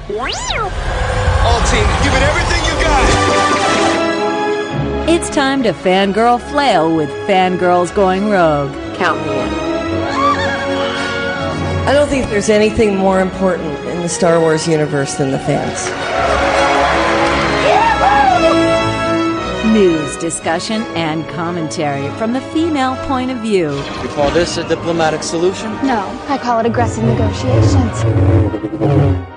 All team, give it everything you got. It's time to fangirl flail with Fangirls Going Rogue. Count me in. I don't think there's anything more important in the Star Wars universe than the fans. News, discussion, and commentary from the female point of view. You call this a diplomatic solution? No, I call it aggressive negotiations.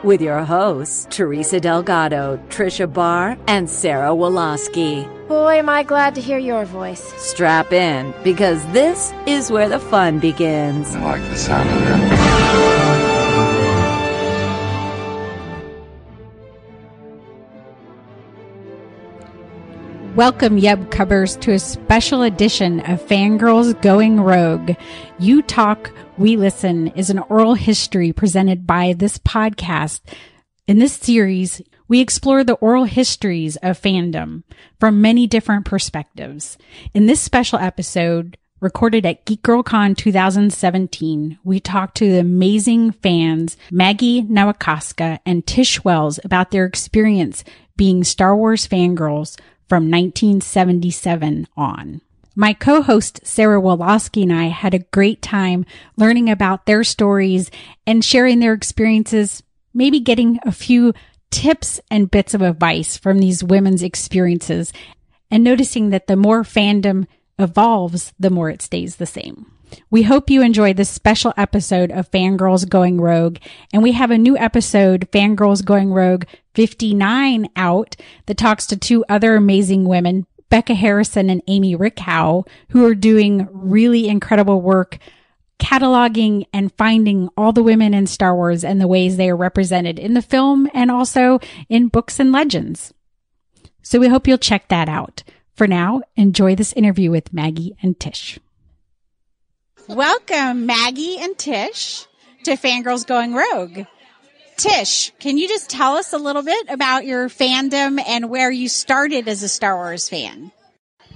With your hosts, Teresa Delgado, Tricia Barr, and Sarah Woloski. Boy, am I glad to hear your voice. Strap in, because this is where the fun begins. I like the sound of that. Welcome, Yub Cubbers, to a special edition of Fangirls Going Rogue. You Talk, We Listen is an oral history presented by this podcast. In this series, we explore the oral histories of fandom from many different perspectives. In this special episode, recorded at GeekGirlCon 2017, we talked to the amazing fans Maggie Nowakowska and Tish Wells about their experience being Star Wars fangirls from 1977 on. My co-host Sarah Woloski and I had a great time learning about their stories and sharing their experiences, maybe getting a few tips and bits of advice from these women's experiences, and noticing that the more fandom evolves, the more it stays the same. We hope you enjoyed this special episode of Fangirls Going Rogue, and we have a new episode, Fangirls Going Rogue 59, out that talks to two other amazing women, Becca Harrison and Amy Rickhow, who are doing really incredible work cataloging and finding all the women in Star Wars and the ways they are represented in the film and also in books and legends. So we hope you'll check that out. For now, enjoy this interview with Maggie and Tish. Welcome, Maggie and Tish, to Fangirls Going Rogue. Tish, can you just tell us a little bit about your fandom and where you started as a Star Wars fan?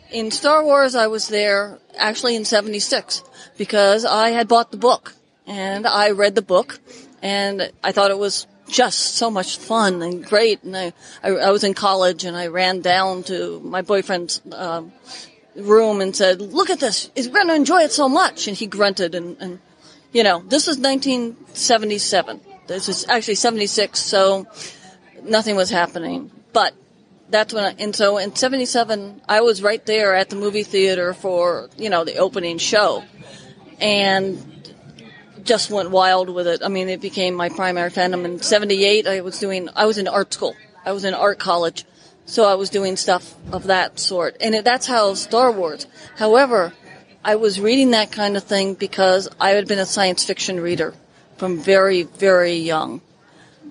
In Star Wars, I was there actually in 76 because I had bought the book and I read the book and I thought it was just so much fun and great. And I was in college and I ran down to my boyfriend's room and said, "Look at this. We're going to enjoy it so much." And he grunted and you know, this was 1977. This is actually 76, so nothing was happening. But that's when so in 77, I was right there at the movie theater for, you know, the opening show. And just went wild with it. I mean, it became my primary fandom. In 78, I was in art school. I was in art college. So I was doing stuff of that sort. And that's how Star Wars. However, I was reading that kind of thing because I had been a science fiction reader from very, very young.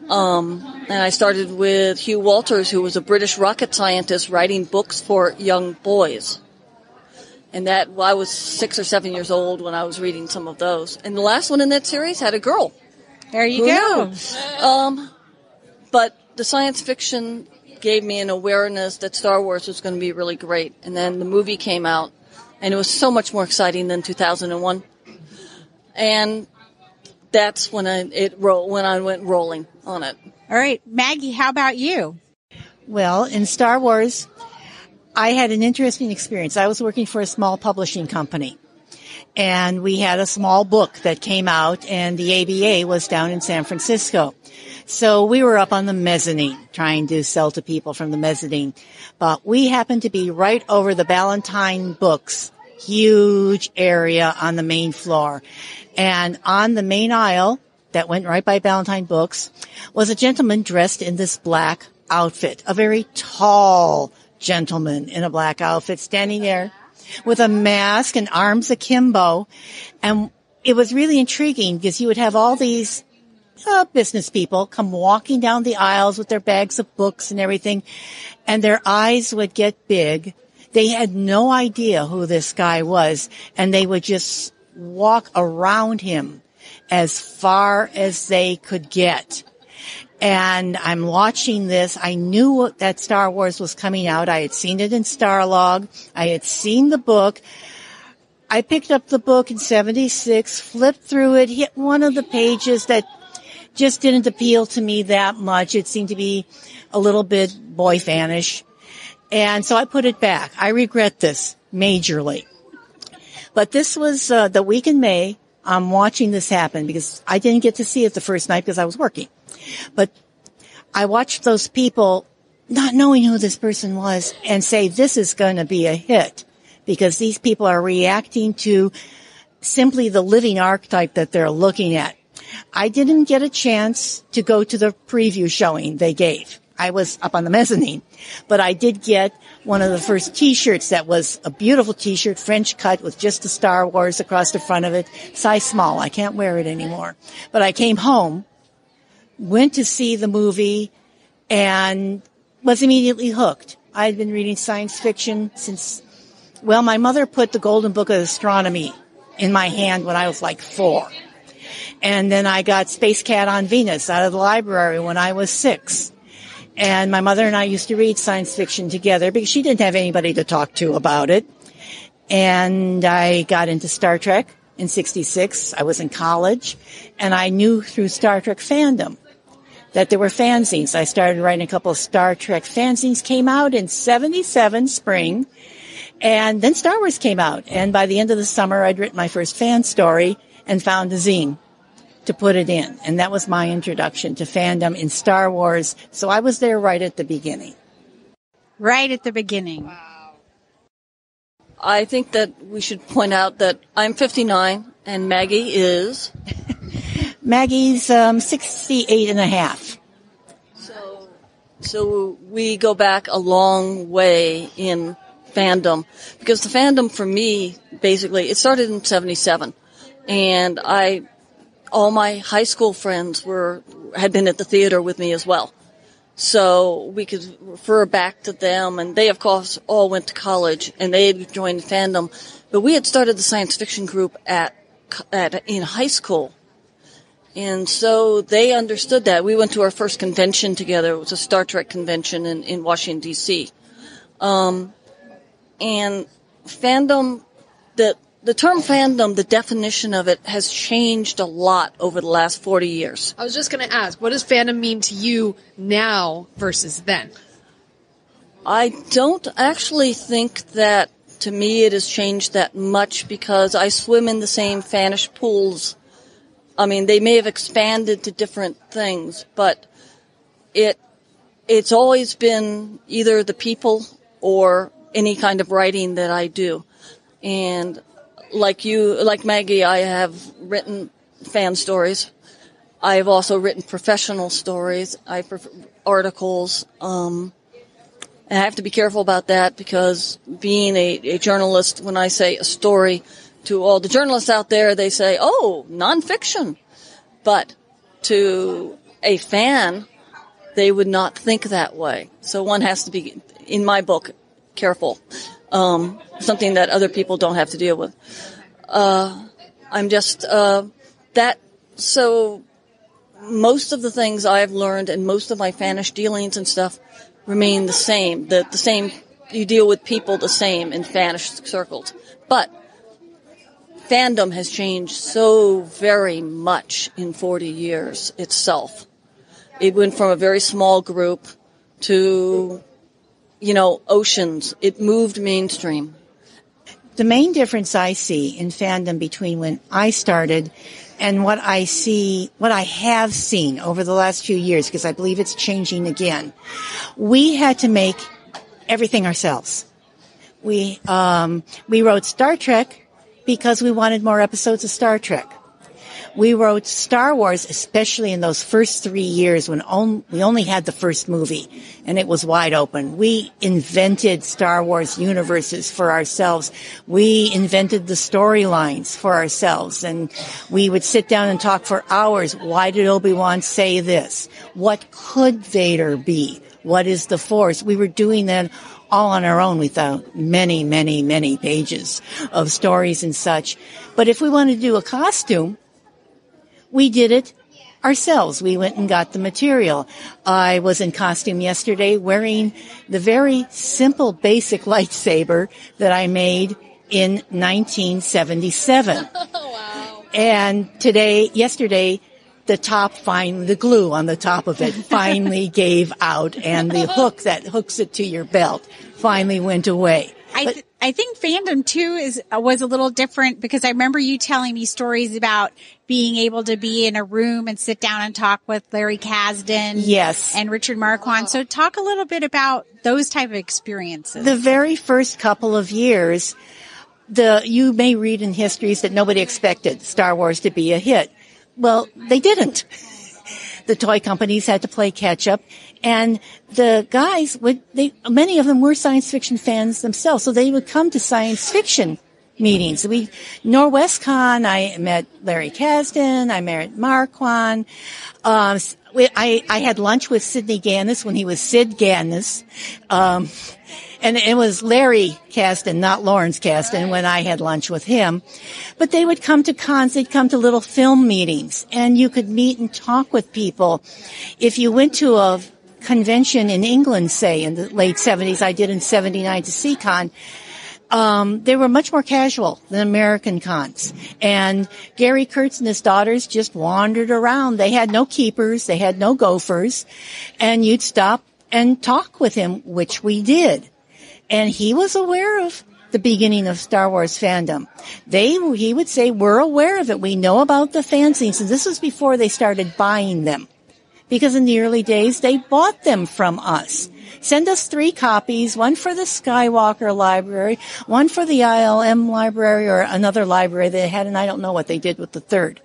And I started with Hugh Walters, who was a British rocket scientist writing books for young boys. And I was 6 or 7 years old when I was reading some of those. And the last one in that series had a girl. There you go. But the science fiction gave me an awareness that Star Wars was going to be really great. And then the movie came out, and it was so much more exciting than 2001. And that's when I went rolling on it. All right, Maggie, how about you? Well, in Star Wars, I had an interesting experience. I was working for a small publishing company, and we had a small book that came out, and the ABA was down in San Francisco. So we were up on the mezzanine trying to sell to people from the mezzanine. But we happened to be right over the Ballantine Books, huge area on the main floor. And on the main aisle that went right by Ballantine Books was a gentleman dressed in this black outfit, a very tall gentleman in a black outfit standing there with a mask and arms akimbo. And it was really intriguing because you would have all these business people come walking down the aisles with their bags of books and everything, and their eyes would get big. They had no idea who this guy was, and they would just walk around him as far as they could get. And I'm watching this. I knew that Star Wars was coming out. I had seen it in Starlog. I had seen the book. I picked up the book in 76, flipped through it, hit one of the pages that just didn't appeal to me that much. It seemed to be a little bit boy fanish. And so I put it back. I regret this majorly. But this was the week in May. I'm watching this happen because I didn't get to see it the first night because I was working. But I watched those people not knowing who this person was and say, this is going to be a hit because these people are reacting to simply the living archetype that they're looking at. I didn't get a chance to go to the preview showing they gave. I was up on the mezzanine, but I did get one of the first t-shirts that was a beautiful t-shirt, French cut with just the Star Wars across the front of it, size small. I can't wear it anymore. But I came home, went to see the movie, and was immediately hooked. I had been reading science fiction since, well, my mother put the Golden Book of Astronomy in my hand when I was like 4. And then I got Space Cat on Venus out of the library when I was 6. And my mother and I used to read science fiction together because she didn't have anybody to talk to about it. And I got into Star Trek in 1966. I was in college. And I knew through Star Trek fandom that there were fanzines. I started writing a couple of Star Trek fanzines, came out in 1977 spring. And then Star Wars came out. And by the end of the summer, I'd written my first fan story and found a zine to put it in. And that was my introduction to fandom in Star Wars. So I was there right at the beginning. Right at the beginning. Wow. I think that we should point out that I'm 59 and Maggie is? Maggie's 68 and a half. So we go back a long way in fandom because the fandom for me, basically, it started in 1977. And all my high school friends had been at the theater with me as well. So we could refer back to them, and they, of course, all went to college, and they had joined fandom. But we had started the science fiction group in high school. And so they understood that. We went to our first convention together. It was a Star Trek convention in Washington, D.C. And fandom, the term fandom, the definition of it has changed a lot over the last 40 years. I was just going to ask, what does fandom mean to you now versus then? I don't actually think that, to me, it has changed that much because I swim in the same fanish pools. I mean, they may have expanded to different things, but it's always been either the people or any kind of writing that I do. And like Maggie, I have written fan stories. I've also written professional stories. Articles. And I have to be careful about that because being a journalist, when I say a story to all the journalists out there, they say, oh, nonfiction. But to a fan, they would not think that way. So one has to be, in my book, careful. Something that other people don't have to deal with. I'm just, so most of the things I've learned and most of my fanish dealings and stuff remain the same. The same, you deal with people the same in fanish circles. But fandom has changed so very much in 40 years itself. It went from a very small group to, oceans. It moved mainstream. The main difference I see in fandom between when I started and what I have seen over the last few years, because I believe it's changing again, we had to make everything ourselves. We wrote Star Trek because we wanted more episodes of Star Trek. We wrote Star Wars, especially in those first 3 years when we only had the first movie and it was wide open. We invented Star Wars universes for ourselves. We invented the storylines for ourselves, and we would sit down and talk for hours. Why did Obi-Wan say this? What could Vader be? What is the Force? We were doing that all on our own without many, many, many pages of stories and such. But if we wanted to do a costume, we did it ourselves. We went and got the material. I was in costume yesterday wearing the very simple, basic lightsaber that I made in 1977. Wow. And yesterday, the top finally, the glue on the top of it finally gave out, and the hook that hooks it to your belt finally went away. I think fandom too was a little different, because I remember you telling me stories about being able to be in a room and sit down and talk with Larry Kasdan. Yes. And Richard Marquand. So talk a little bit about those type of experiences. The very first couple of years, you may read in histories that nobody expected Star Wars to be a hit. Well, they didn't. The toy companies had to play catch up, and the guys many of them were science fiction fans themselves, so they would come to science fiction meetings. Nowakowska, I met Larry Kasdan, I met Marquand. I had lunch with Sidney Gannis when he was Sid Gannis. And it was Larry Kasdan, not Lawrence Kasdan, when I had lunch with him. But they would come to cons, they'd come to little film meetings, and you could meet and talk with people. If you went to a convention in England, say, in the late 70s, I did in 79 to SeaCon, they were much more casual than American cons. And Gary Kurtz and his daughters just wandered around. They had no keepers, they had no gophers, and you'd stop and talk with him, which we did. And he was aware of the beginning of Star Wars fandom. He would say, we're aware of it. We know about the fanzines. And this was before they started buying them. Because in the early days, they bought them from us. Send us 3 copies, one for the Skywalker library, one for the ILM library, or another library they had, and I don't know what they did with the third.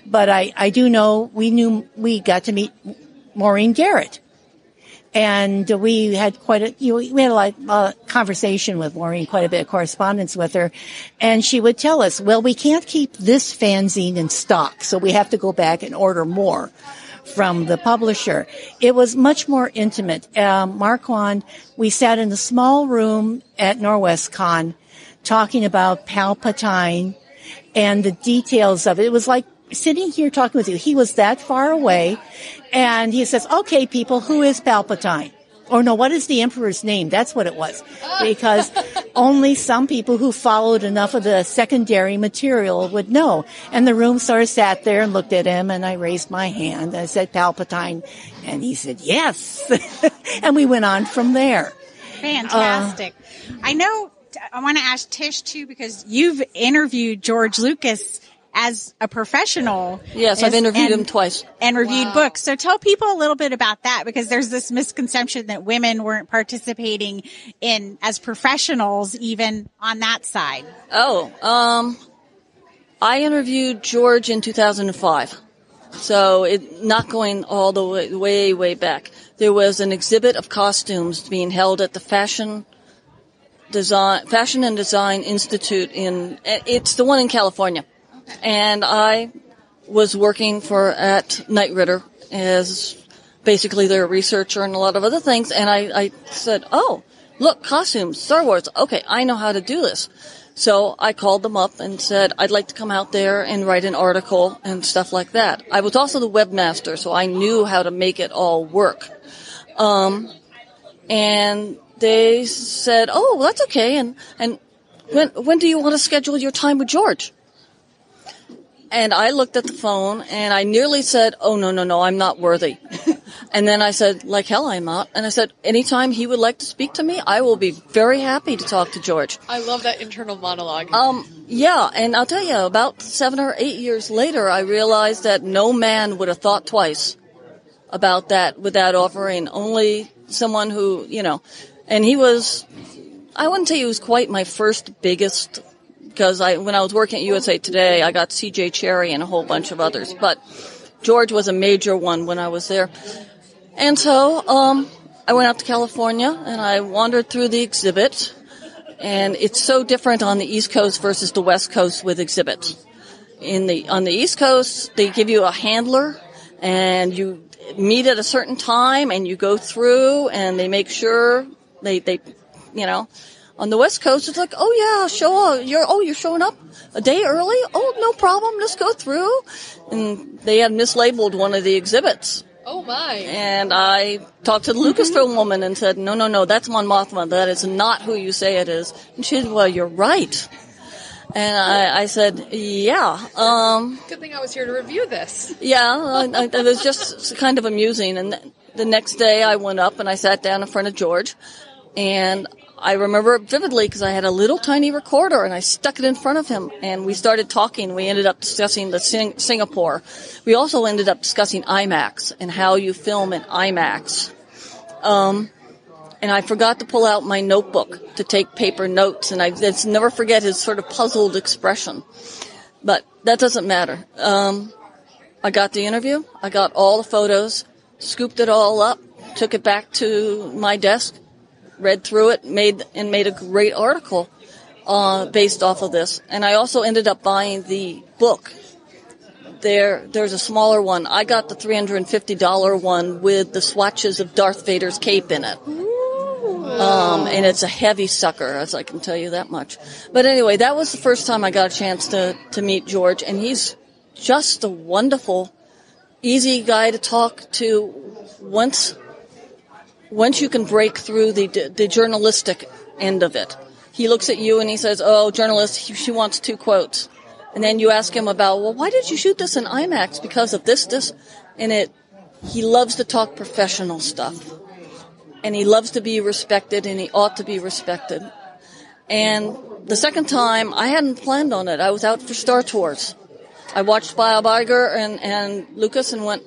But I do know we got to meet Maureen Garrett. And we had we had a conversation with Maureen, quite a bit of correspondence with her. And she would tell us, well, we can't keep this fanzine in stock, so we have to go back and order more from the publisher. It was much more intimate. Marquand, we sat in a small room at Nowakowska talking about Palpatine and the details of it. It was like sitting here talking with you. He was that far away, and he says, okay, people, who is Palpatine? Or no, what is the Emperor's name? That's what it was. Because only some people who followed enough of the secondary material would know. And the room sort of sat there and looked at him, and I raised my hand. I said, Palpatine. And he said, yes. And we went on from there. Fantastic. I want to ask Tish, too, because you've interviewed George Lucas as a professional. Yes, I've interviewed him twice. And reviewed books. So tell people a little bit about that, because there's this misconception that women weren't participating as professionals even on that side. I interviewed George in 2005. So not going all the way back. There was an exhibit of costumes being held at the Fashion and Design Institute it's the one in California. And I was working at Knight Ridder as basically their researcher and a lot of other things. And I said, oh, look, costumes, Star Wars. Okay, I know how to do this. So I called them up and said, I'd like to come out there and write an article and stuff like that. I was also the webmaster, so I knew how to make it all work. And they said, oh, that's okay. And when do you want to schedule your time with George? And I looked at the phone, and I nearly said, oh, no, I'm not worthy. And then I said, like hell I'm not. And I said, anytime he would like to speak to me, I will be very happy to talk to George. I love that internal monologue. Yeah, and I'll tell you, about 7 or 8 years later, I realized that no man would have thought twice about that with that offering. Only someone who, and he was, I wouldn't say he was quite my first biggest, because when I was working at USA Today, I got C.J. Cherry and a whole bunch of others. But George was a major one when I was there. And so I went out to California, and I wandered through the exhibit. And it's so different on the East Coast versus the West Coast with exhibits. On the East Coast, they give you a handler, and you meet at a certain time, and you go through, and they make sure they On the West Coast, it's like, oh yeah, you're showing up a day early? Oh, no problem, let's go through. And they had mislabeled one of the exhibits. Oh my. And I talked to the Lucasfilm woman and said, no, that's Mon Mothma. That is not who you say it is. And she said, well, you're right. And I said, yeah. Good thing I was here to review this. Yeah, it was just kind of amusing. And the next day I went up and I sat down in front of George. And I remember it vividly because I had a little tiny recorder and I stuck it in front of him. And we started talking. We ended up discussing the Singapore. We also ended up discussing IMAX and how you film in IMAX. And I forgot to pull out my notebook to take paper notes, and I just never forget his sort of puzzled expression. But that doesn't matter. I got the interview. I got all the photos, scooped it all up, took it back to my desk, read through it, made a great article based off of this. And I also ended up buying the book. There's a smaller one. I got the $350 one with the swatches of Darth Vader's cape in it. And it's a heavy sucker, as I can tell you that much. But anyway, that was the first time I got a chance to meet George, and he's just a wonderful, easy guy to talk to once you can break through the journalistic end of it. He looks at you and he says, oh, journalist, she wants 2 quotes. And then you ask him about, well, why did you shoot this in IMAX? Because of this, and he loves to talk professional stuff. And he loves to be respected, and he ought to be respected. And the second time, I hadn't planned on it. I was out for Star Tours. I watched Bob Iger and Lucas and went,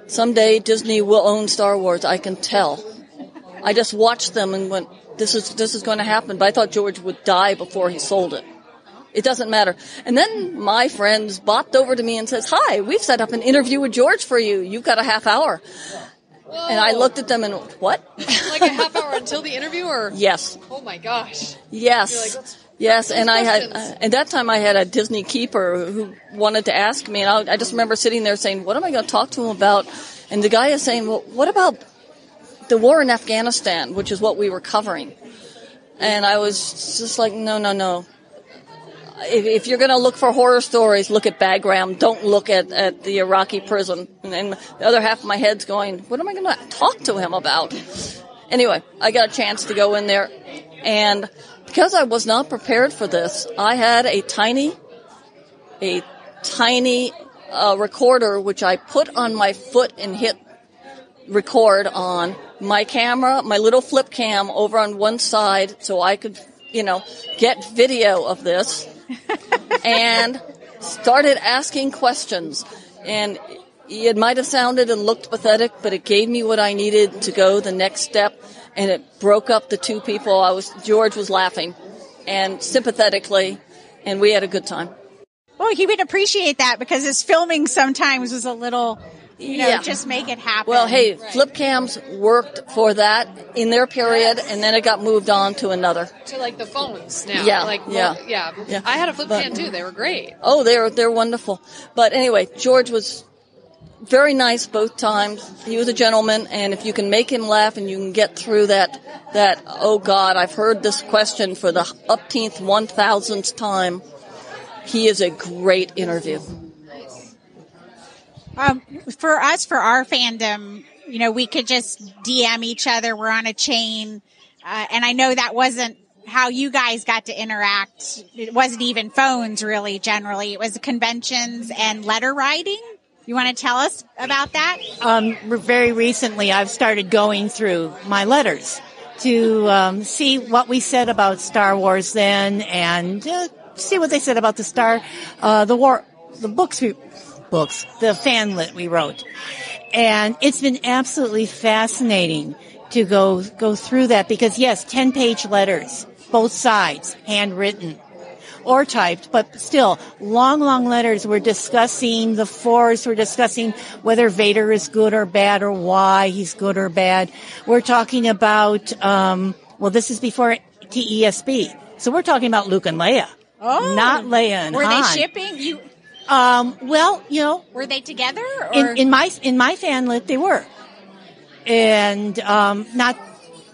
someday Disney will own Star Wars, I can tell. I just watched them and went, this is going to happen. But I thought George would die before he sold it. It doesn't matter. And then my friends bopped over to me and says, hi, we've set up an interview with George for you. You've got a half hour. Whoa. And I looked at them and, what? Like a half hour until the interview, or? Yes. Oh my gosh. Yes. Like, yes, and questions. at that time I had a Disney keeper who wanted to ask me, and I just remember sitting there saying, what am I going to talk to him about? And the guy is saying, well, what about the war in Afghanistan, which is what we were covering? And I was just like, no. If you're going to look for horror stories, look at Bagram. Don't look at the Iraqi prison. And the other half of my head's going, what am I going to talk to him about? Anyway, I got a chance to go in there. And because I was not prepared for this, I had a tiny recorder, which I put on my foot and hit record on my camera, my little flip cam over on one side so I could, get video of this. And started asking questions. And it might have sounded and looked pathetic, but it gave me what I needed to go the next step. And it broke up the 2 people. George was laughing and sympathetically, and we had a good time. Well, he would appreciate that because his filming sometimes was a little, just make it happen. Well, hey, flip cams worked for that in their period, and then it got moved on to another. To like the phones now. Yeah. Yeah. I had a flip cam too. They were great. Oh, they're wonderful. But anyway, George was very nice both times. He was a gentleman, and if you can make him laugh and you can get through that, oh God, I've heard this question for the upteenth, 1000th time, he is a great interview. For us, for our fandom, we could just DM each other. We're on a chain. And I know that wasn't how you guys got to interact. It wasn't even phones, really, generally. It was conventions and letter writing. You want to tell us about that? Very recently, I've started going through my letters to see what we said about Star Wars then, and see what they said about the books, the fan lit we wrote. And it's been absolutely fascinating to go through that because, yes, 10-page letters, both sides, handwritten or typed, but still long letters. We're discussing the Force. We're discussing whether Vader is good or bad or why he's good or bad. We're talking about, this is before TESP. So we're talking about Luke and Leia. Oh. Not Leia and Han. Han. Were they shipping? Were they together? Or? In my fanlit, they were, and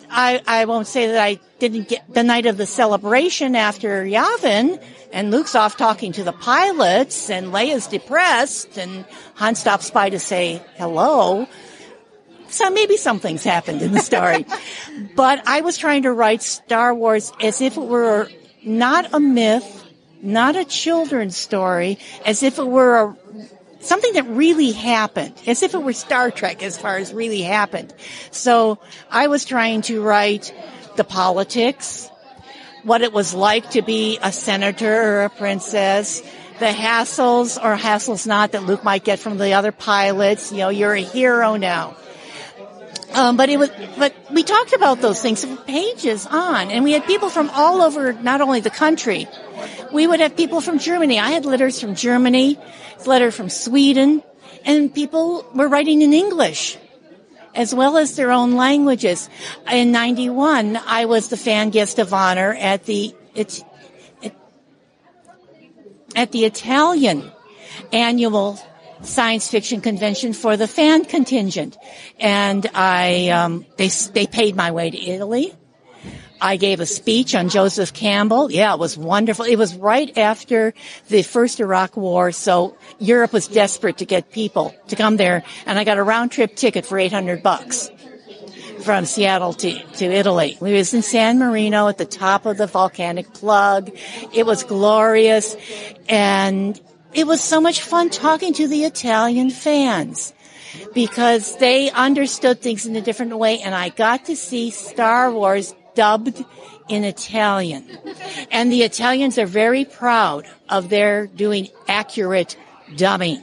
I won't say that I didn't get the night of the celebration after Yavin, and Luke's off talking to the pilots, and Leia's depressed, and Han stops by to say hello. So maybe something's happened in the story, but I was trying to write Star Wars as if it were not a myth, not a children's story, as if it were something that really happened, as if it were Star Trek as far as really happened. So I was trying to write the politics, what it was like to be a senator or a princess, the hassles or hassles not that Luke might get from the other pilots. You know, you're a hero now. But we talked about those things for pages on, and we had people from all over, not only the country. We would have people from Germany. I had letters from Germany, letter from Sweden, and people were writing in English as well as their own languages. In 91, I was the fan guest of honor at the Italian annual science fiction convention for the fan contingent. And they paid my way to Italy. I gave a speech on Joseph Campbell. Yeah, it was wonderful. It was right after the first Iraq War, so Europe was desperate to get people to come there, and I got a round-trip ticket for $800 from Seattle to Italy. We was in San Marino at the top of the volcanic plug. It was glorious, and it was so much fun talking to the Italian fans because they understood things in a different way, and I got to see Star Wars dubbed in Italian. And the Italians are very proud of their doing accurate dubbing.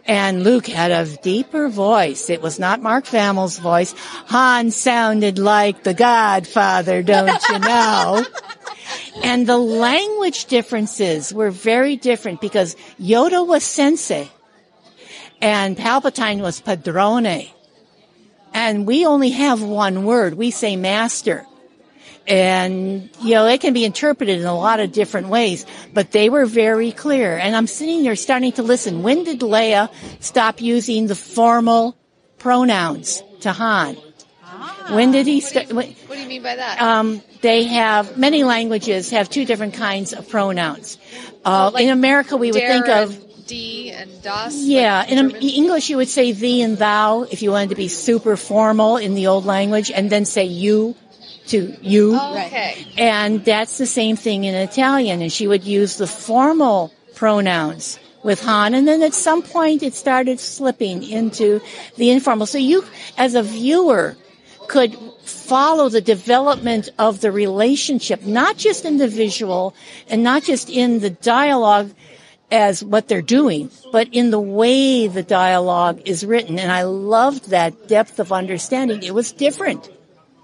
And Luke had a deeper voice. It was not Mark Hamill's voice. Han sounded like the Godfather, don't you know? And the language differences were very different because Yoda was sensei and Palpatine was padrone. And we only have one word. We say master. And, you know, it can be interpreted in a lot of different ways, but they were very clear. And I'm sitting there starting to listen. When did Leia stop using the formal pronouns to Han? When did he start? What do you mean by that? They have, many languages have two different kinds of pronouns. In America, we would think of D and das. Yeah, like in German? English, you would say thee and thou if you wanted to be super formal in the old language, and then say you to you. Oh, okay. And that's the same thing in Italian, and she would use the formal pronouns with Han, and then at some point it started slipping into the informal. So you, as a viewer, could follow the development of the relationship, not just in the visual and not just in the dialogue as what they're doing, but in the way the dialogue is written. And I loved that depth of understanding. It was different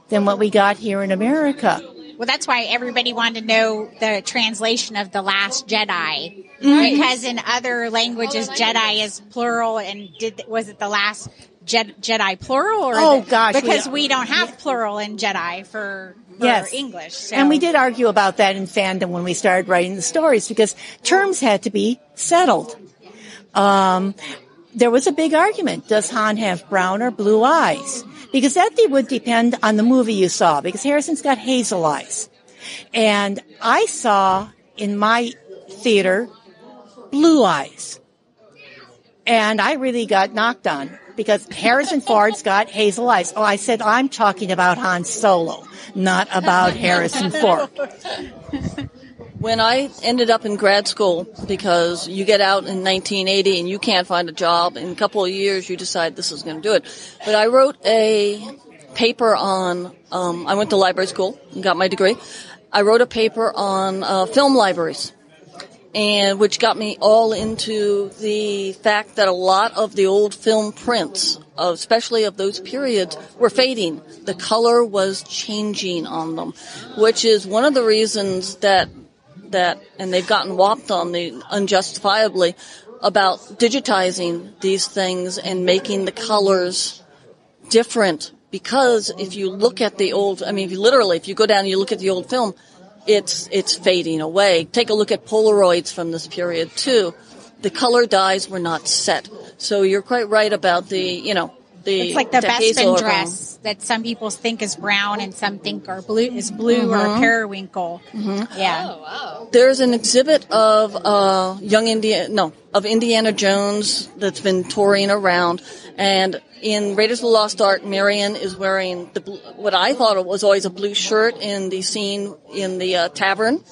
than what we got here in America. Well, that's why everybody wanted to know the translation of The Last Jedi. Because in other languages, Jedi is plural, and was it The Last Jedi plural? Or because we don't have plural in Jedi for English. So. And we did argue about that in fandom when we started writing the stories, because terms had to be settled. There was a big argument. Does Han have brown or blue eyes? Because that would depend on the movie you saw, because Harrison's got hazel eyes. And I saw in my theater blue eyes. And I really got knocked on because Harrison Ford's got hazel eyes. Oh, I said, I'm talking about Han Solo, not about Harrison Ford. When I ended up in grad school, because you get out in 1980 and you can't find a job, in a couple of years you decide this is going to do it. But I wrote a paper on, I went to library school and got my degree. I wrote a paper on film libraries, and which got me all into the fact that a lot of the old film prints, especially of those periods, were fading. The color was changing on them, which is one of the reasons that and they've gotten whopped on unjustifiably about digitizing these things and making the colors different. Because if you look at the old, if you go down and you look at the old film, it's fading away. Take a look at Polaroids from this period too. The color dyes were not set. So you're quite right about it's like the Bespin dress that some people think is brown and some think is blue or periwinkle. Mm-hmm. Yeah. Oh, wow. There's an exhibit of of Indiana Jones that's been touring around, and in Raiders of the Lost Ark, Marion is wearing what I thought was always a blue shirt in the scene in the tavern.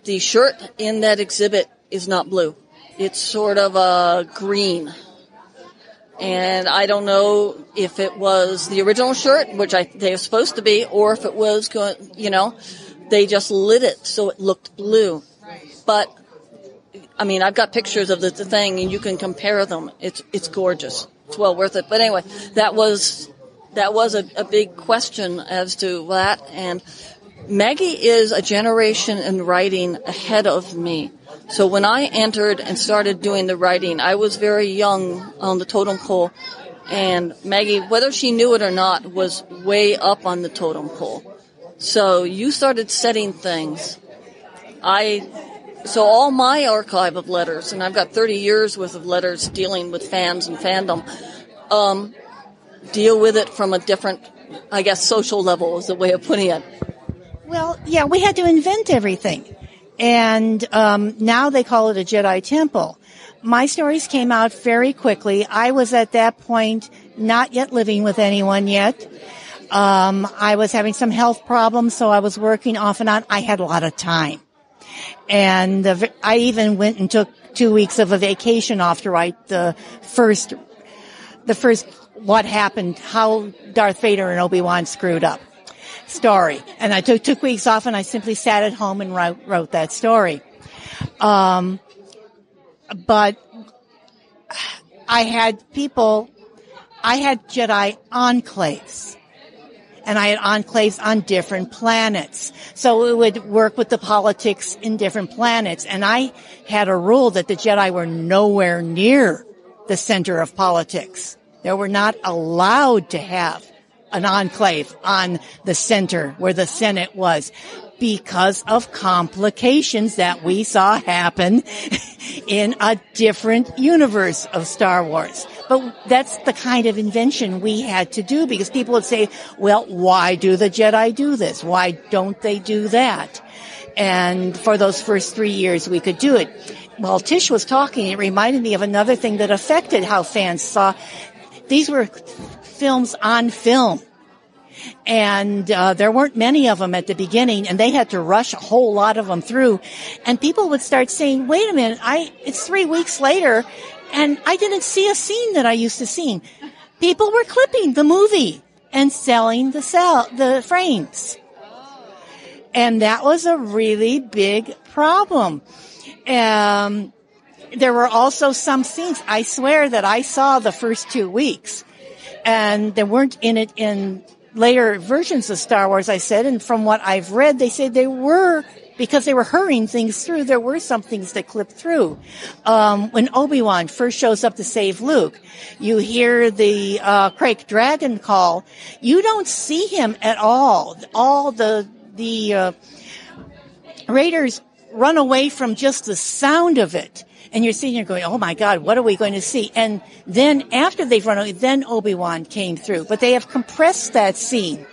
the shirt in that exhibit is not blue. It's sort of green. And I don't know if it was the original shirt, which they were supposed to be, or if it was they just lit it so it looked blue. But I mean, I've got pictures of the thing, and you can compare them. It's gorgeous. It's well worth it. But anyway, that was a big question as to that. And Maggie is a generation in writing ahead of me. So when I entered and started doing the writing, I was very young on the totem pole. And Maggie, whether she knew it or not, was way up on the totem pole. So you started setting things. So all my archive of letters, and I've got 30 years worth of letters dealing with fans and fandom, deal with it from a different, I guess, social level is the way of putting it. Well, yeah, we had to invent everything. And now they call it a Jedi Temple. My stories came out very quickly. I was at that point not yet living with anyone yet. I was having some health problems, so I was working off and on. I had a lot of time. And I even went and took 2 weeks of a vacation off to write the first what happened, how Darth Vader and Obi-Wan screwed up story. And I took weeks off, and I simply sat at home and wrote that story. But I had Jedi enclaves. And I had enclaves on different planets. So it would work with the politics in different planets. And I had a rule that the Jedi were nowhere near the center of politics. They were not allowed to have an enclave on the center where the Senate was because of complications that we saw happen in a different universe of Star Wars. But that's the kind of invention we had to do, because people would say, well, why do the Jedi do this? Why don't they do that? And for those first 3 years, we could do it. While Tish was talking, it reminded me of another thing that affected how fans saw. These were films on film. And there weren't many of them at the beginning, and they had to rush a whole lot of them through. And people would start saying, wait a minute, it's 3 weeks later, and I didn't see a scene that I used to see. People were clipping the movie and selling the frames. And that was a really big problem. There were also some scenes, I swear, that I saw the first 2 weeks, and they weren't in it in later versions of Star Wars, I said, and from what I've read, they say they were, because they were hurrying things through, there were some things that clipped through. When Obi-Wan first shows up to save Luke, you hear the Krayt Dragon call. You don't see him at all. All the Raiders run away from just the sound of it. And you're sitting there going, oh my God, what are we going to see? And then after they've run away, then Obi-Wan came through. But they have compressed that scene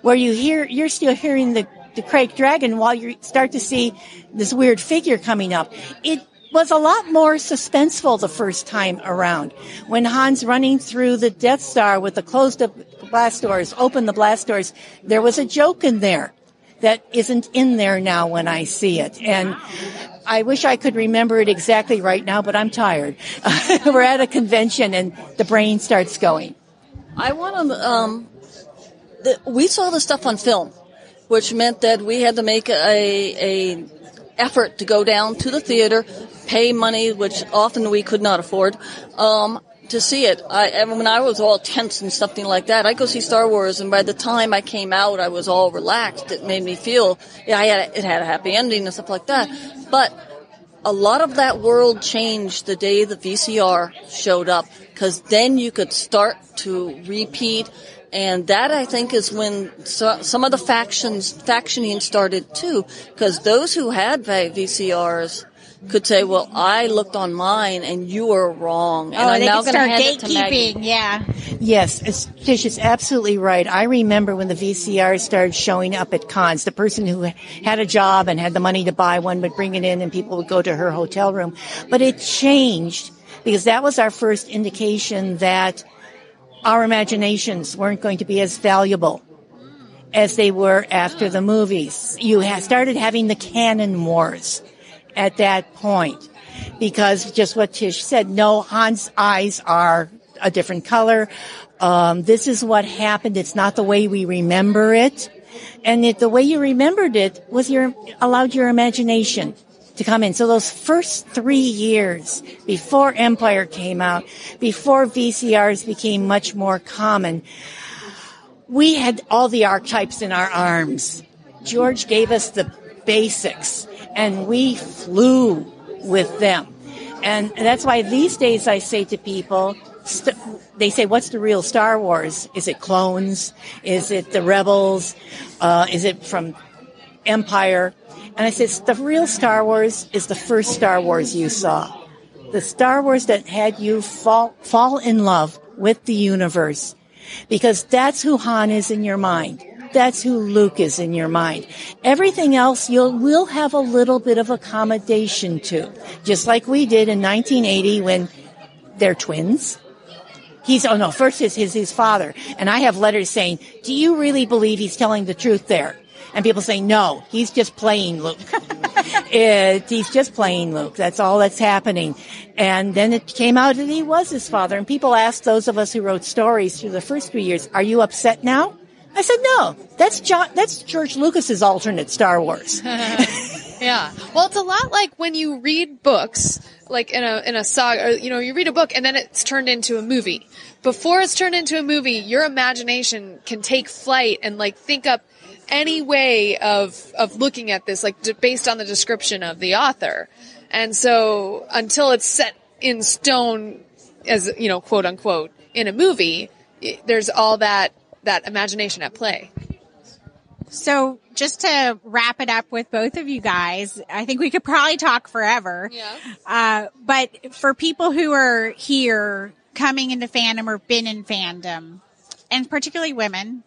where you're still hearing the Krayt Dragon while you start to see this weird figure coming up. It was a lot more suspenseful the first time around. When Han's running through the Death Star with the closed up blast doors, open the blast doors, there was a joke in there that isn't in there now when I see it. And I wish I could remember it exactly right now, but I'm tired. We're at a convention and the brain starts going. I want to, we saw the stuff on film, which meant that we had to make a effort to go down to the theater, pay money, which often we could not afford, to see it. When I was all tense and something like that, I go see Star Wars, and by the time I came out, I was all relaxed. It made me feel, it had a happy ending and stuff like that. But a lot of that world changed the day the VCR showed up, because then you could start to repeat. And that, I think, is when some of the factioning started too, because those who had VCRs could say, well, I looked on mine and you were wrong. And I'm now going to hand it to Maggie. Yeah. Yes, Tish is absolutely right. I remember when the VCR started showing up at cons, the person who had a job and had the money to buy one would bring it in and people would go to her hotel room. But it changed because that was our first indication that our imaginations weren't going to be as valuable as they were after the movies. You started having the canon wars at that point, because just what Tish said, no, Han's eyes are a different color. This is what happened. It's not the way we remember it. And the way you remembered it was allowed your imagination to come in. So those first 3 years before Empire came out, before VCRs became much more common, we had all the archetypes in our arms. George gave us the basics, and we flew with them. And that's why these days I say to people, they say, what's the real Star Wars? Is it clones? Is it the Rebels? Is it from Empire? And I said, the real Star Wars is the first Star Wars you saw. The Star Wars that had you fall in love with the universe. Because that's who Han is in your mind. That's who Luke is in your mind. Everything else will have a little bit of accommodation to. Just like we did in 1980 when they're twins. First is his father. And I have letters saying, do you really believe he's telling the truth there? And people say, no, he's just playing Luke. He's just playing Luke. That's all that's happening. And then it came out that he was his father. And people asked those of us who wrote stories through the first 3 years, are you upset now? I said, no, that's George Lucas's alternate Star Wars. Yeah. Well, it's a lot like when you read books, like in a saga, or, you read a book and then it's turned into a movie. Before it's turned into a movie, your imagination can take flight and think up any way of looking at this, based on the description of the author. And so until it's set in stone as, quote unquote, in a movie, there's all that imagination at play. So just to wrap it up with both of you guys, I think we could probably talk forever. Yeah. But for people who are here coming into fandom or been in fandom, and particularly women,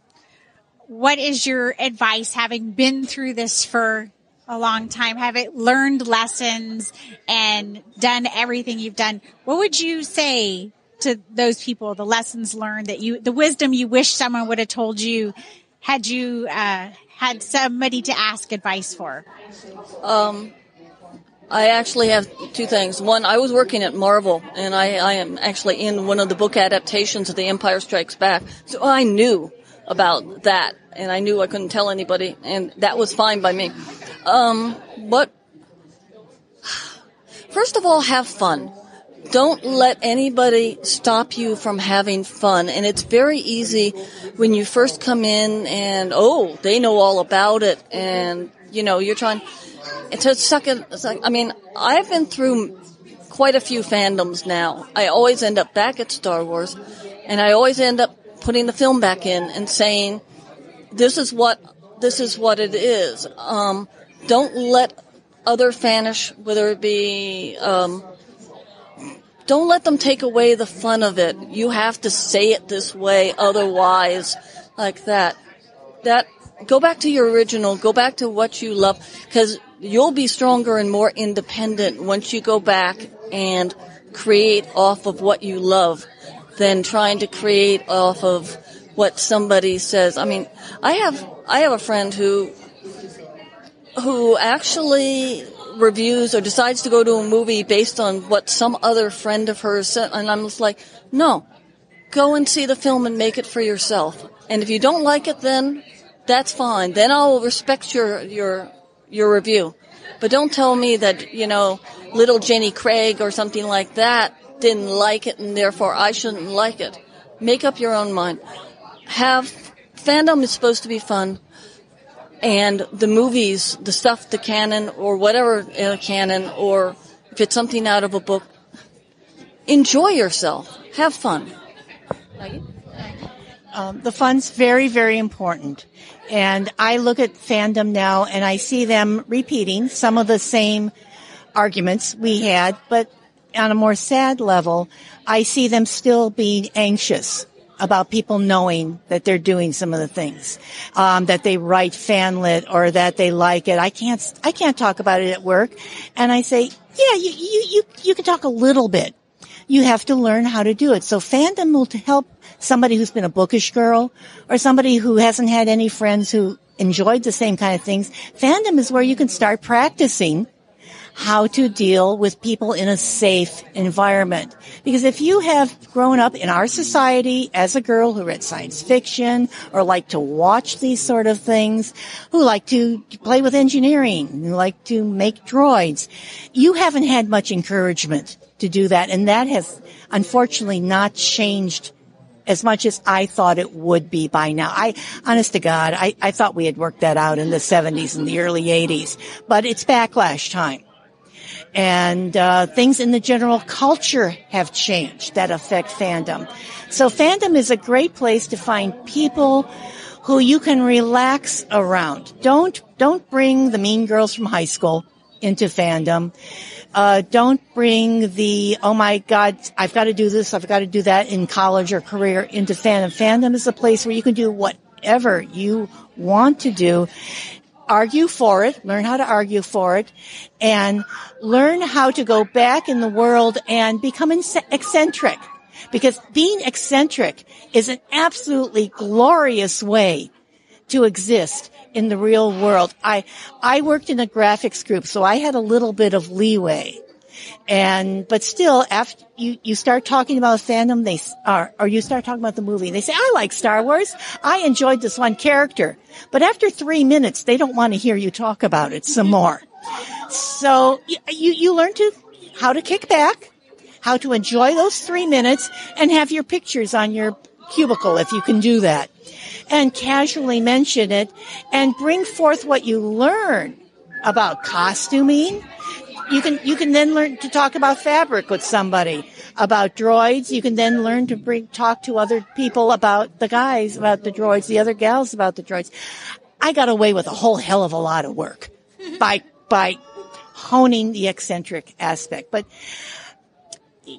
what is your advice, having been through this for a long time, having learned lessons and done everything you've done? What would you say to those people, the lessons learned, the wisdom you wish someone would have told you had you had somebody to ask advice for? I actually have two things. One, I was working at Marvel, and I am actually in one of the book adaptations of The Empire Strikes Back, so I knew about that, and I knew I couldn't tell anybody, and that was fine by me. But first of all, have fun. Don't let anybody stop you from having fun. And it's very easy when you first come in and, they know all about it, and, you're trying to suck it. I've been through quite a few fandoms now. I always end up back at Star Wars, and I always end up putting the film back in and saying, this is what it is. Don't let other fanish, whether it be, don't let them take away the fun of it. You have to say it this way, otherwise, like that. Go back to your original, go back to what you love, because you'll be stronger and more independent once you go back and create off of what you love than trying to create off of what somebody says. I have a friend who actually reviews or decides to go to a movie based on what some other friend of hers said, and I'm just like, no, go and see the film and make it for yourself. And if you don't like it, then that's fine. Then I'll respect your review. But don't tell me that, little Jenny Craig or something like that didn't like it and therefore I shouldn't like it. Make up your own mind. Fandom is supposed to be fun. And the movies, the stuff, the canon, or whatever canon, or if it's something out of a book, enjoy yourself. Have fun. The fun's very, very important. And I look at fandom now and I see them repeating some of the same arguments we had, but on a more sad level, I see them still being anxious about people knowing that they're doing some of the things, that they write fanlit or that they like it. I can't talk about it at work. And I say, yeah, you can talk a little bit. You have to learn how to do it. So fandom will help somebody who's been a bookish girl or somebody who hasn't had any friends who enjoyed the same kind of things, fandom is where you can start practicing how to deal with people in a safe environment. Because if you have grown up in our society as a girl who read science fiction or like to watch these sort of things, who like to play with engineering, who like to make droids, you haven't had much encouragement to do that. And that has unfortunately not changed as much as I thought it would be by now. Honest to God, I thought we had worked that out in the 70s and the early 80s, but it's backlash time. And things in the general culture have changed that affect fandom. So fandom is a great place to find people who you can relax around. Don't bring the mean girls from high school into fandom. Don't bring the, oh my God, I've got to do this, I've got to do that in college or career into fandom. Fandom is a place where you can do whatever you want to do. Argue for it, learn how to argue for it, and learn how to go back in the world and become eccentric. Because being eccentric is an absolutely glorious way to exist in the real world. I worked in a graphics group, so I had a little bit of leeway. But still, after you start talking about fandom, or you start talking about the movie, they say, I like Star Wars. I enjoyed this one character. But after 3 minutes, they don't want to hear you talk about it some more. So you learn how to kick back, how to enjoy those 3 minutes, and have your pictures on your cubicle if you can do that. And casually mention it and bring forth what you learn about costuming. You can then learn to talk about fabric with somebody, about droids. You can then learn to talk to other people about the guys, about the droids, the other gals about the droids. I got away with a whole hell of a lot of work by honing the eccentric aspect. But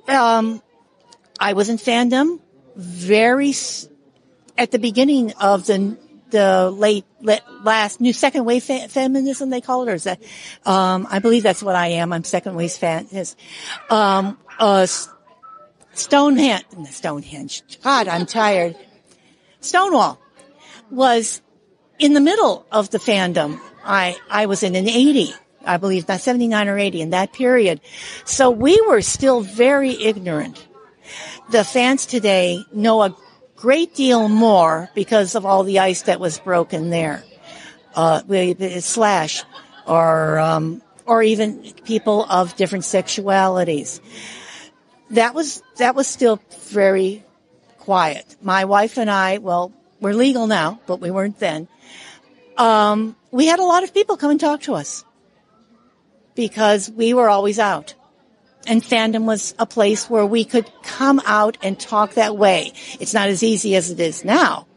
I was in fandom at the beginning of the last new second wave feminism, they call it, or is that, I believe that's what I am. I'm second wave Stonehenge. God, I'm tired. Stonewall was in the middle of the fandom. I was in an 80, I believe, not 79 or 80 in that period. So we were still very ignorant. The fans today know a great deal more because of all the ice that was broken there. Slash, or even people of different sexualities. That was still very quiet. My wife and I, well, we're legal now, but we weren't then. We had a lot of people come and talk to us because we were always out. And fandom was a place where we could come out and talk that way. It's not as easy as it is now,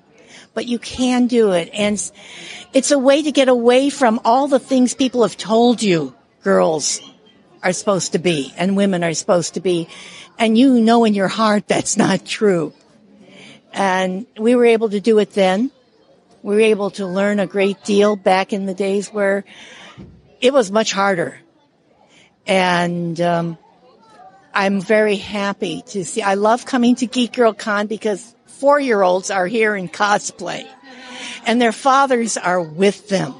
but you can do it. And it's a way to get away from all the things people have told you girls are supposed to be and women are supposed to be. And you know in your heart that's not true. And we were able to do it then. We were able to learn a great deal back in the days where it was much harder. And I'm very happy to see. I love coming to GeekGirlCon because 4-year-olds are here in cosplay and their fathers are with them.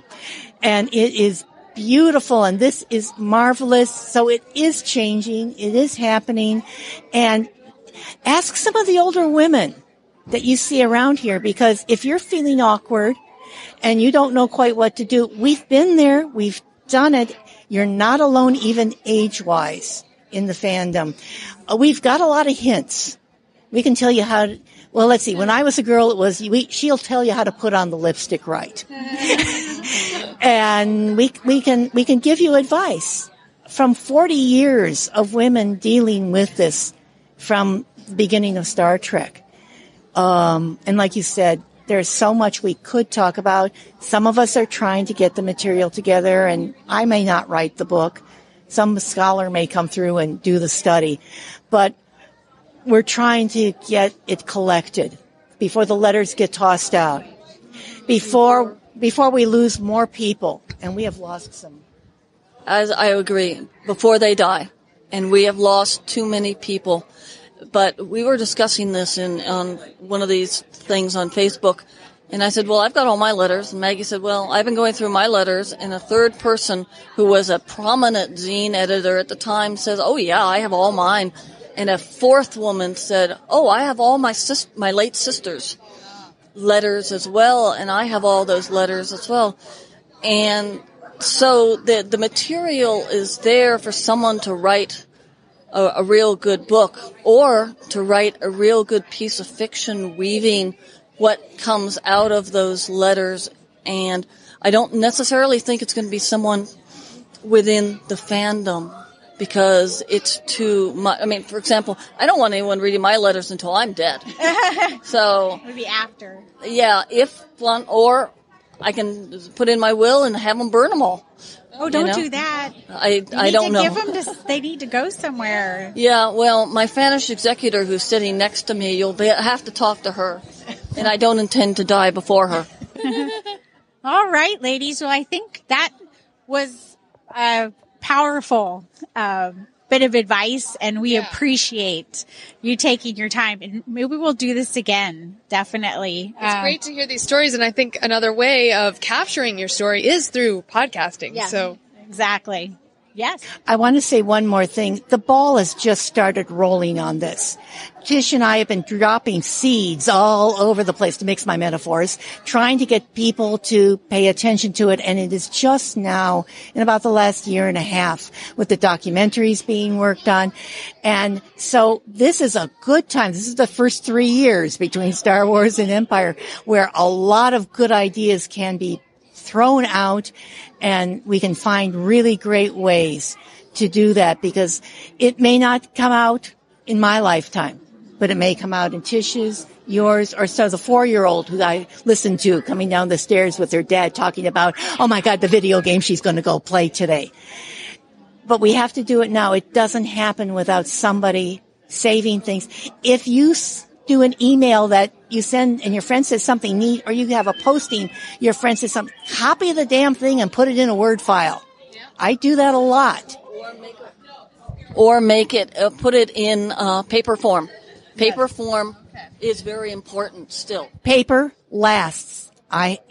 And it is beautiful and this is marvelous. So it is changing. It is happening. And ask some of the older women that you see around here, because if you're feeling awkward and you don't know quite what to do, we've been there. We've done it. You're not alone, even age-wise, in the fandom. We've got a lot of hints. We can tell you how to, well, let's see. When I was a girl, it was, she'll tell you how to put on the lipstick right. And we can give you advice from 40 years of women dealing with this from the beginning of Star Trek. And like you said, there's so much we could talk about. Some of us are trying to get the material together, and I may not write the book. Some scholar may come through and do the study. But we're trying to get it collected before the letters get tossed out, before we lose more people. And we have lost some. As I agree, before they die. And we have lost too many people. But we were discussing this on one of these things on Facebook, and I said, well, I've got all my letters. And Maggie said, well, I've been going through my letters, and a third person who was a prominent zine editor at the time says, oh, yeah, I have all mine. And a fourth woman said, oh, I have all my late sister's letters as well, and I have all those letters as well. And so the material is there for someone to write a real good book, or to write a real good piece of fiction weaving what comes out of those letters. And I don't necessarily think it's going to be someone within the fandom, because it's too much. I mean, for example, I don't want anyone reading my letters until I'm dead. So maybe after. Yeah, if one, or I can put in my will and have them burn them all. Oh, don't do that. I don't know. They need to go somewhere. Yeah, well, my Spanish executor who's sitting next to me, you'll have to talk to her. And I don't intend to die before her. All right, ladies. Well, I think that was powerful bit of advice, and we appreciate you taking your time, and maybe we'll do this again. Definitely. It's great to hear these stories, and I think another way of capturing your story is through podcasting. Yeah, so exactly. Yes. I want to say one more thing. The ball has just started rolling on this. Tish and I have been dropping seeds all over the place, to mix my metaphors, trying to get people to pay attention to it. And it is just now, in about the last year and a half, with the documentaries being worked on. And so this is a good time. This is the first 3 years between Star Wars and Empire, where a lot of good ideas can be thrown out, and we can find really great ways to do that, because it may not come out in my lifetime, but it may come out in Tish's, yours, or so the 4-year-old who I listened to coming down the stairs with her dad talking about, oh my God, the video game she's going to go play today. But we have to do it now. It doesn't happen without somebody saving things. If you do an email that you send and your friend says something neat, or you have a posting, your friend says something, copy the damn thing and put it in a Word file. I do that a lot. Or make it, put it in paper form. Paper form is very important still. Paper lasts.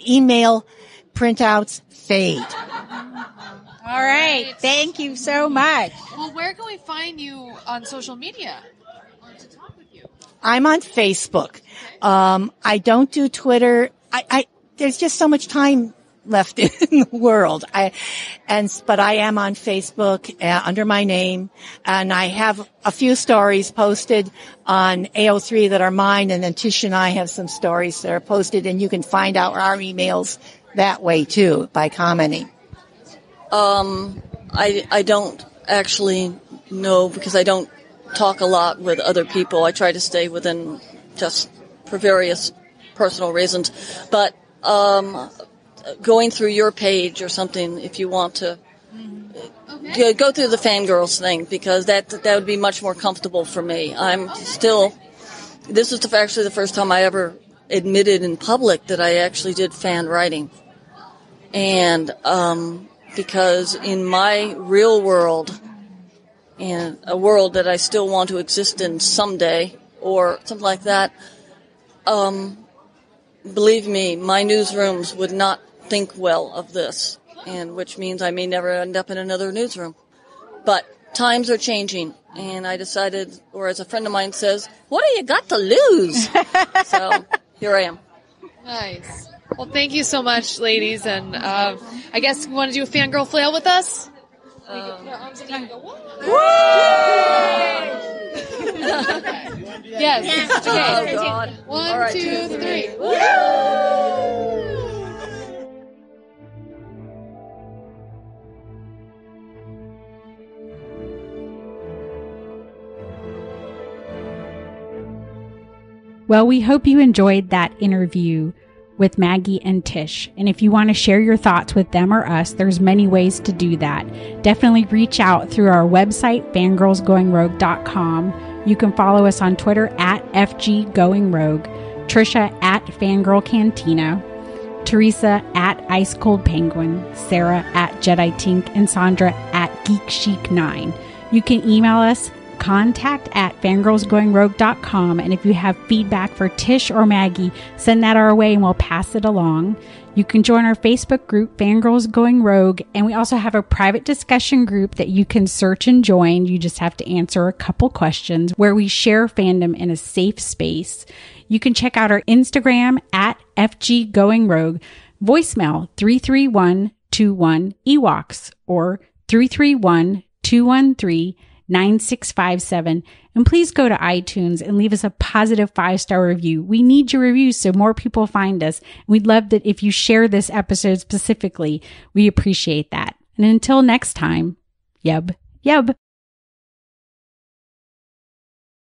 Email printouts fade. All right. Thank you so much. Well, where can we find you on social media? I'm on Facebook. I don't do Twitter. There's just so much time left in the world. But I am on Facebook under my name, and I have a few stories posted on AO3 that are mine, and then Tish and I have some stories that are posted, and you can find out our emails that way too, by commenting. I don't actually know, because I don't talk a lot with other people. I try to stay within, just for various personal reasons. But going through your page or something, if you want to go through the Fangirls thing, because that would be much more comfortable for me. This is actually the first time I ever admitted in public that I actually did fan writing. And because in my real world, in a world that I still want to exist in someday, or something like that, believe me, my newsrooms would not think well of this, and which means I may never end up in another newsroom. But times are changing, and I decided, or as a friend of mine says, what do you got to lose? So here I am. Nice. Well, thank you so much, ladies, and I guess you want to do a fangirl flail with us? Yes. Okay. Oh, God. 1, 2, 3. Well, we hope you enjoyed that interview with Maggie and Tish. And if you want to share your thoughts with them or us, there's many ways to do that. Definitely reach out through our website, fangirlsgoingrogue.com. You can follow us on Twitter at FGGoingRogue, Tricia at Fangirl Cantina, Teresa at Ice Cold Penguin, Sarah at Jedi Tink, and Sandra at Geek Chic 9. You can email us contact@fangirlsgoingrogue.com. And if you have feedback for Tish or Maggie, send that our way and we'll pass it along. You can join our Facebook group, Fangirls Going Rogue, and we also have a private discussion group that you can search and join. You just have to answer a couple questions where we share fandom in a safe space. You can check out our Instagram @FGGoingRogue, voicemail 33121-EWOKS or 331-213-9657. And please go to iTunes and leave us a positive 5-star review. We need your reviews so more people find us. We'd love that if you share this episode specifically. We appreciate that. And until next time, yub, yub.